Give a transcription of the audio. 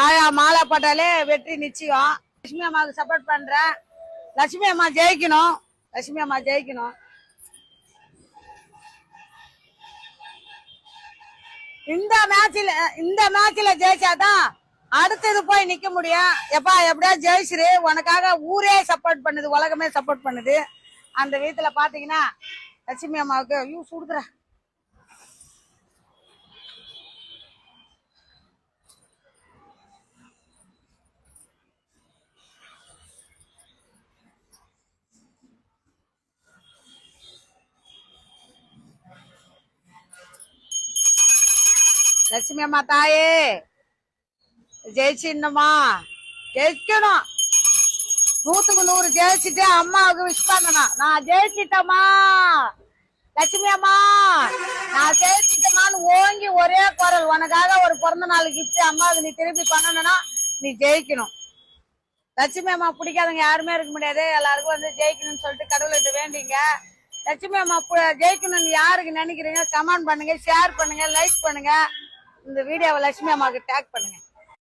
ஆயா மாலை போட்டாலே வெற்றி நிச்சயம். லட்சுமி அம்மாவுக்கு சப்போர்ட் பண்றேன். லட்சுமி அம்மா ஜெயிக்கணும். லட்சுமி அம்மா ஜெயிக்கணும். இந்த மேட்ச்ல ஜெயிச்சாதான் அடுத்தது போய் நிக்க முடியும். எப்பா எப்படியா ஜெயிச்சிரு, உனக்காக ஊரே சப்போர்ட் பண்ணுது, உலகமே சப்போர்ட் பண்ணுது. அந்த விதத்துல பாத்தீங்கன்னா லட்சுமி அம்மாவுக்கு சுடுதுற. லட்சுமி அம்மா தாயே ஜெயிச்சிடணுமா, ஜெயிக்கணும். 100க்கு 100 ஜெயிச்சுட்டு அம்மாவுக்கு விஷ் பண்ணணும். நான் ஜெயிச்சிட்டேமா லட்சுமி அம்மா, நான் ஜெயிச்சிட்டேமான்னு ஓங்கி ஒரே குரல். உனக்காக ஒரு பிறந்த நாள் கிஃப்ட் அம்மாவுக்கு நீ திருப்பி பண்ணணும்னா நீ ஜெயிக்கணும். லட்சுமி அம்மா பிடிக்காதவங்க யாருமே இருக்க முடியாது. எல்லாருக்கும் வந்து ஜெயிக்கணும்னு சொல்லிட்டு கடவுள்கிட்ட வேண்டிங்க. லட்சுமி அம்மா ஜெயிக்கணும்னு யாருக்கு நினைக்கிறீங்க கமெண்ட் பண்ணுங்க, ஷேர் பண்ணுங்க, லைக் பண்ணுங்க. இந்த வீடியோவை லட்சுமி அம்மாவுக்கு டேக் பண்ணுங்க.